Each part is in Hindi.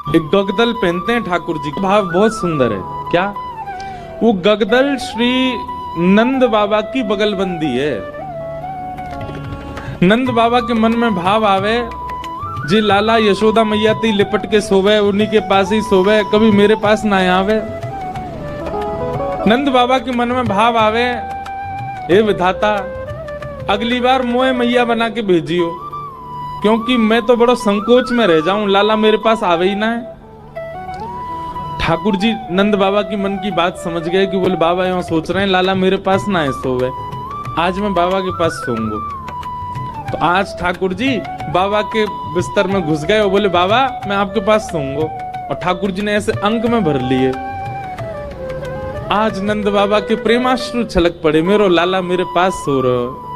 एक गगदल पहनते हैं ठाकुर जी का भाव बहुत सुंदर है। क्या वो गगदल श्री नंद बाबा की बगलबंदी है। नंद बाबा के मन में भाव आवे जी लाला यशोदा मैया ती लिपट के सोवे, उन्हीं के पास ही सोवे, कभी मेरे पास ना आवे। नंद बाबा के मन में भाव आवे हे विधाता अगली बार मोए मैया बना के भेजियो, क्योंकि मैं तो बड़ा संकोच में रह जाऊं, लाला मेरे पास आवे ही ना है। ठाकुर जी नंद बाबा की मन की बात समझ गए कि बोले बाबा यूं सोच रहे हैं लाला मेरे पास ना है सोवे, आज मैं बाबा के पास सोऊंगा। तो आज ठाकुर जी बाबा के बिस्तर में घुस गए और बोले बाबा मैं आपके पास सोऊंगा। और ठाकुर जी ने ऐसे अंक में भर लिए। आज नंद बाबा के प्रेमाश्रु छलक पड़े, मेरो लाला मेरे पास सो रहे।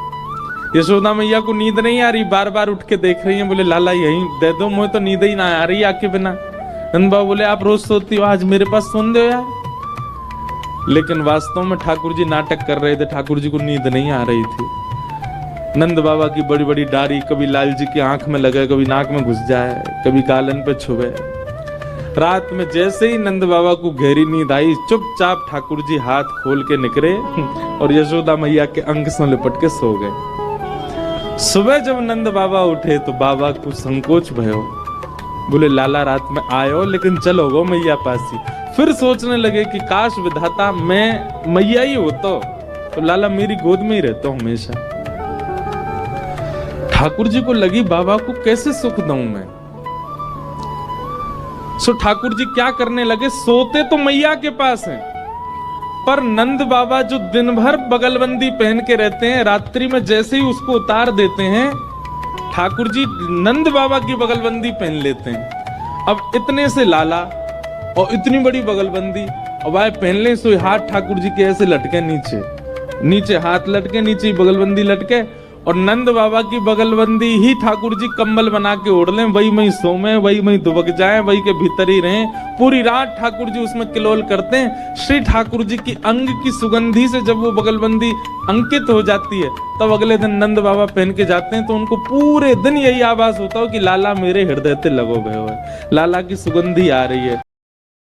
यशोदा मैया को नींद नहीं आ रही, बार बार उठ के देख रही हैं, बोले लाला यहीं दे दो, मुझे तो नींद ही ना आ रही आके बिना। नंद बाबा बोले आप रोज सोती हो, आज मेरे पास सोन दो यार। लेकिन वास्तव में ठाकुर जी नाटक कर रहे थे, ठाकुर जी को नींद नहीं आ रही थी। नंद बाबा की बड़ी बड़ी दाढ़ी कभी लाल जी की आंख में लगे, कभी नाक में घुस जाए, कभी गालन पे छुए। रात में जैसे ही नंद बाबा को गहरी नींद आई, चुपचाप ठाकुर जी हाथ खोल के निकले और यशोदा मैया के अंग से लिपट के सो गए। सुबह जब नंद बाबा उठे तो बाबा को संकोच भयो, बोले लाला रात में आयो लेकिन चलो गो मैया पास ही। फिर सोचने लगे कि काश विधाता मैं मैया ही होता तो लाला मेरी गोद में ही रहता हमेशा। ठाकुर जी को लगी बाबा को कैसे सुख दूं मैं। सो ठाकुर जी क्या करने लगे, सोते तो मैया के पास हैं, पर नंद बाबा जो दिन भर बगलबंदी पहन के रहते हैं, रात्रि में जैसे ही उसको उतार देते हैं, ठाकुर जी नंद बाबा की बगलबंदी पहन लेते हैं। अब इतने से लाला और इतनी बड़ी बगलबंदी, और वह पहन ले सो हाथ ठाकुर जी के ऐसे लटके, नीचे नीचे हाथ लटके, नीचे बगलबंदी लटके, और नंद बाबा की बगलबंदी ही ठाकुर जी कंबल बना के ओढ़ लें, वही मई सोमें, वही मई दुबक जाए, वही के भीतर ही रहें। पूरी रात ठाकुर जी उसमें किलोल करते हैं। श्री ठाकुर जी की अंग की सुगंधी से जब वो बगलबंदी अंकित हो जाती है, तब अगले दिन नंद बाबा पहन के जाते हैं तो उनको पूरे दिन यही आभास होता हो कि लाला मेरे हृदय से लगो भय, लाला की सुगंधी आ रही है।